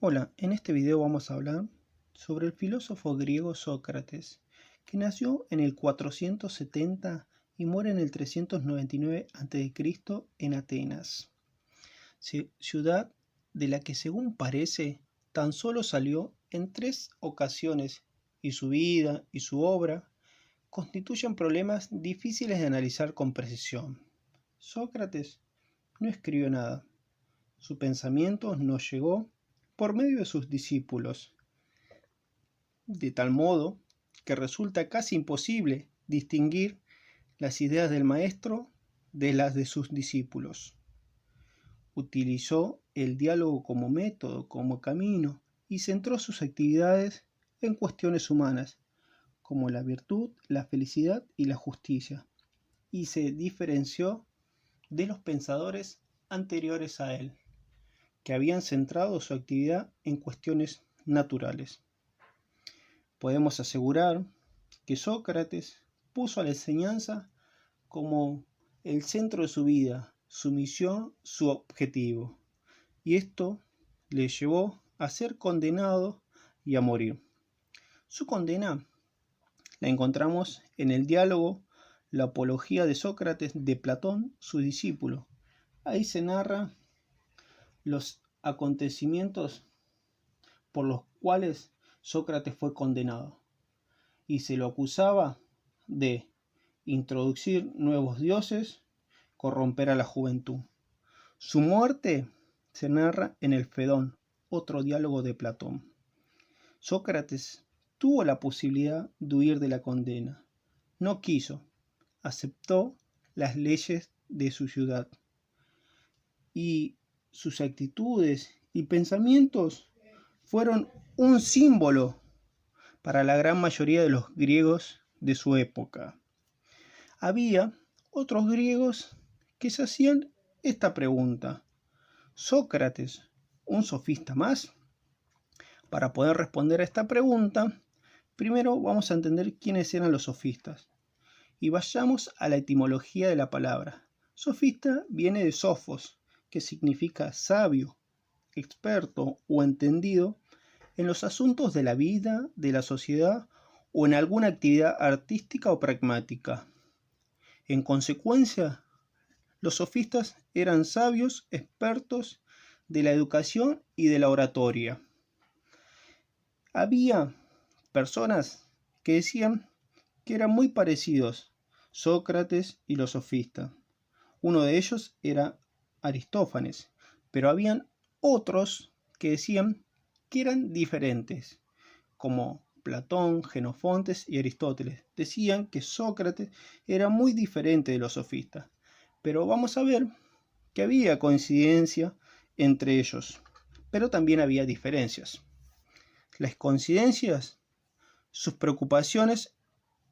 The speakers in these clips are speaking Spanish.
Hola, en este video vamos a hablar sobre el filósofo griego Sócrates, que nació en el 470 y muere en el 399 a.C. en Atenas, ciudad de la que según parece tan solo salió en 3 ocasiones, y su vida y su obra constituyen problemas difíciles de analizar con precisión. Sócrates no escribió nada, su pensamiento nos llegó por medio de sus discípulos, de tal modo que resulta casi imposible distinguir las ideas del maestro de las de sus discípulos. Utilizó el diálogo como método, como camino, y centró sus actividades en cuestiones humanas, como la virtud, la felicidad y la justicia, y se diferenció de los pensadores anteriores a él, que habían centrado su actividad en cuestiones naturales. Podemos asegurar que Sócrates puso a la enseñanza como el centro de su vida, su misión, su objetivo, y esto le llevó a ser condenado y a morir. Su condena la encontramos en el diálogo La Apología de Sócrates de Platón, su discípulo. Ahí se narra los acontecimientos por los cuales Sócrates fue condenado, y se lo acusaba de introducir nuevos dioses, corromper a la juventud. Su muerte se narra en el Fedón, otro diálogo de Platón. Sócrates tuvo la posibilidad de huir de la condena. No quiso, aceptó las leyes de su ciudad, y sus actitudes y pensamientos fueron un símbolo para la gran mayoría de los griegos de su época. Había otros griegos que se hacían esta pregunta: ¿Sócrates un sofista más? Para poder responder a esta pregunta, primero vamos a entender quiénes eran los sofistas. Y vayamos a la etimología de la palabra. Sofista viene de sofos, que significa sabio, experto o entendido en los asuntos de la vida, de la sociedad o en alguna actividad artística o pragmática. En consecuencia, los sofistas eran sabios, expertos de la educación y de la oratoria. Había personas que decían que eran muy parecidos Sócrates y los sofistas. Uno de ellos era Aristófanes, pero habían otros que decían que eran diferentes, como Platón, Jenofontes y Aristóteles. Decían que Sócrates era muy diferente de los sofistas, pero vamos a ver que había coincidencia entre ellos, pero también había diferencias. Las coincidencias, sus preocupaciones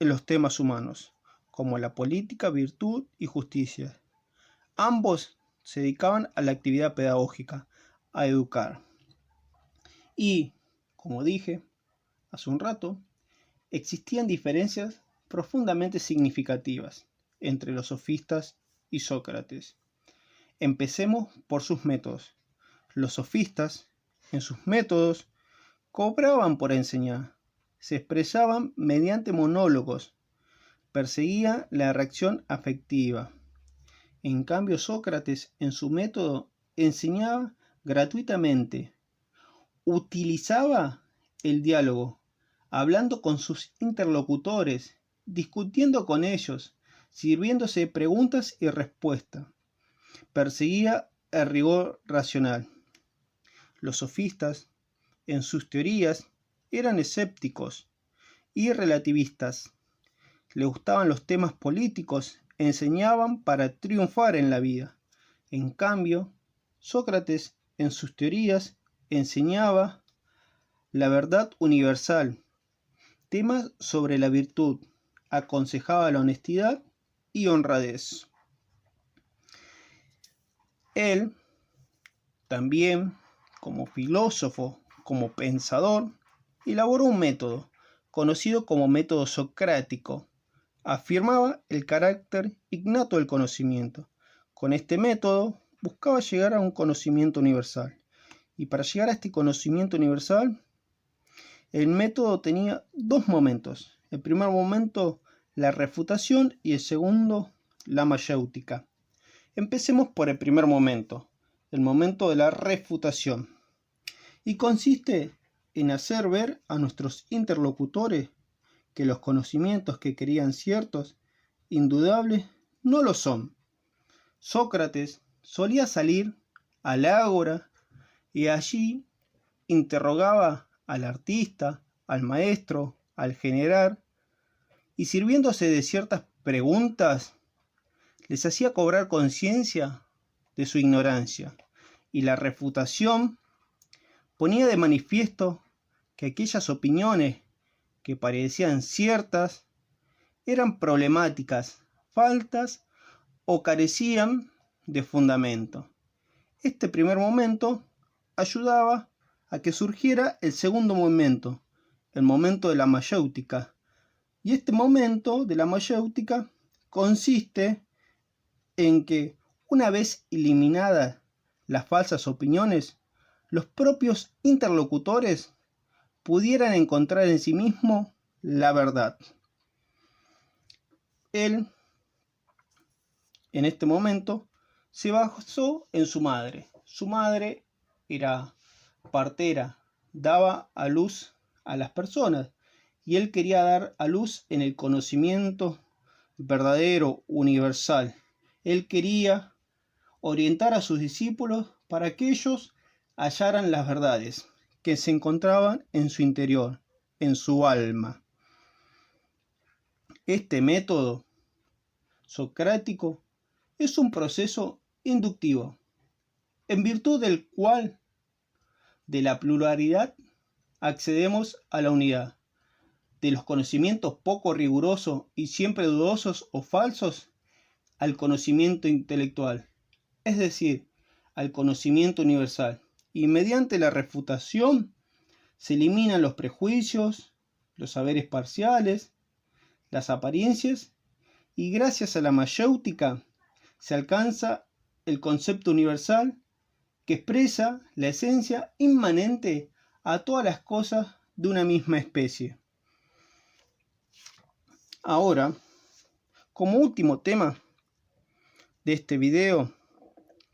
en los temas humanos, como la política, virtud y justicia. Ambos se dedicaban a la actividad pedagógica, a educar. Y, como dije hace un rato, existían diferencias profundamente significativas entre los sofistas y Sócrates. Empecemos por sus métodos. Los sofistas, en sus métodos, cobraban por enseñar, se expresaban mediante monólogos, perseguía la reacción afectiva. En cambio, Sócrates, en su método, enseñaba gratuitamente, utilizaba el diálogo, hablando con sus interlocutores, discutiendo con ellos, sirviéndose de preguntas y respuestas. Perseguía el rigor racional. Los sofistas, en sus teorías, eran escépticos y relativistas. Les gustaban los temas políticos, enseñaban para triunfar en la vida. En cambio, Sócrates, en sus teorías, enseñaba la verdad universal, temas sobre la virtud, aconsejaba la honestidad y honradez. Él también, como filósofo, como pensador, elaboró un método, conocido como método socrático. Afirmaba el carácter innato del conocimiento. Con este método buscaba llegar a un conocimiento universal Y para llegar a este conocimiento universal, el método tenía dos momentos. El primer momento, la refutación, y el segundo, la mayéutica. Empecemos por el primer momento, el momento de la refutación. Y consiste en hacer ver a nuestros interlocutores que los conocimientos que creían ciertos, indudables, no lo son. Sócrates solía salir al ágora y allí interrogaba al artista, al maestro, al general, y sirviéndose de ciertas preguntas, les hacía cobrar conciencia de su ignorancia, y la refutación ponía de manifiesto que aquellas opiniones que parecían ciertas eran problemáticas, faltas o carecían de fundamento. Este primer momento ayudaba a que surgiera el segundo momento, el momento de la mayéutica. Y este momento de la mayéutica consiste en que, una vez eliminadas las falsas opiniones, los propios interlocutores pudieran encontrar en sí mismos la verdad. Él, en este momento, se basó en su madre. Su madre era partera, daba a luz a las personas, y él quería dar a luz en el conocimiento verdadero, universal. Él quería orientar a sus discípulos para que ellos hallaran las verdades que se encontraban en su interior, en su alma. Este método socrático es un proceso inductivo, en virtud del cual de la pluralidad accedemos a la unidad, de los conocimientos poco rigurosos y siempre dudosos o falsos al conocimiento intelectual, es decir, al conocimiento universal. Y mediante la refutación se eliminan los prejuicios, los saberes parciales, las apariencias, y gracias a la mayéutica se alcanza el concepto universal que expresa la esencia inmanente a todas las cosas de una misma especie. Ahora, como último tema de este video,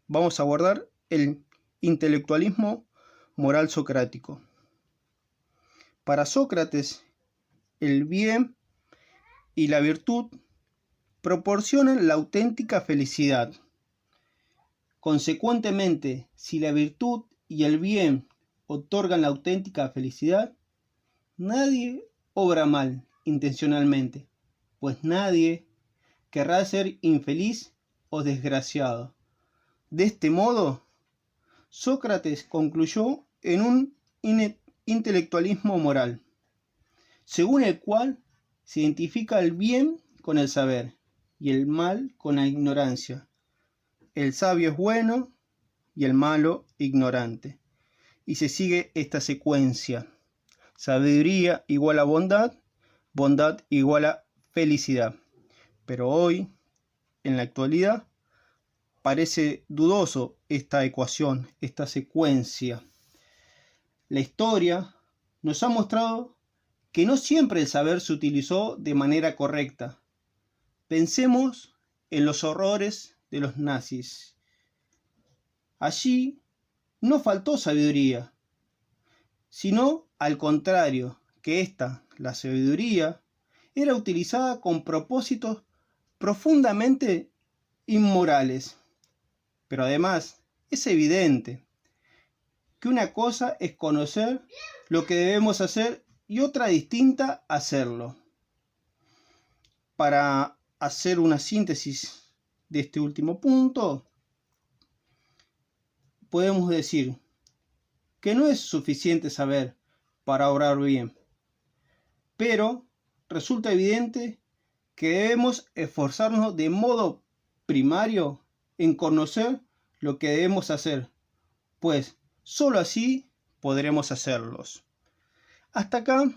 vamos a abordar el intelectualismo moral socrático. Para Sócrates, el bien y la virtud proporcionan la auténtica felicidad. Consecuentemente, si la virtud y el bien otorgan la auténtica felicidad, nadie obra mal intencionalmente, pues nadie querrá ser infeliz o desgraciado. De este modo, Sócrates concluyó en un intelectualismo moral, según el cual se identifica el bien con el saber y el mal con la ignorancia. El sabio es bueno y el malo ignorante. Y se sigue esta secuencia: sabiduría igual a bondad, bondad igual a felicidad. Pero hoy, en la actualidad, parece dudoso esta ecuación, esta secuencia. La historia nos ha mostrado que no siempre el saber se utilizó de manera correcta. Pensemos en los horrores de los nazis. Allí no faltó sabiduría, sino al contrario, que esta, la sabiduría, era utilizada con propósitos profundamente inmorales. Pero además, es evidente que una cosa es conocer lo que debemos hacer y otra distinta hacerlo. Para hacer una síntesis de este último punto, podemos decir que no es suficiente saber para obrar bien, pero resulta evidente que debemos esforzarnos de modo primario en conocer lo que debemos hacer, pues sólo así podremos hacerlos. Hasta acá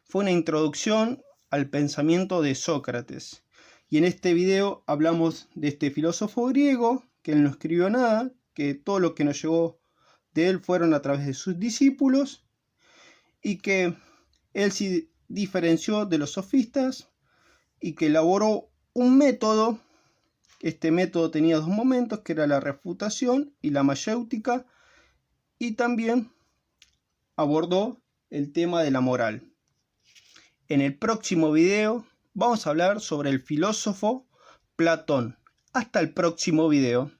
fue una introducción al pensamiento de Sócrates, y en este video hablamos de este filósofo griego que él no escribió nada, que todo lo que nos llegó de él fueron a través de sus discípulos y que él se diferenció de los sofistas y que elaboró un método. Este método tenía dos momentos, que era la refutación y la mayéutica, y también abordó el tema de la moral. En el próximo video vamos a hablar sobre el filósofo Platón. Hasta el próximo video.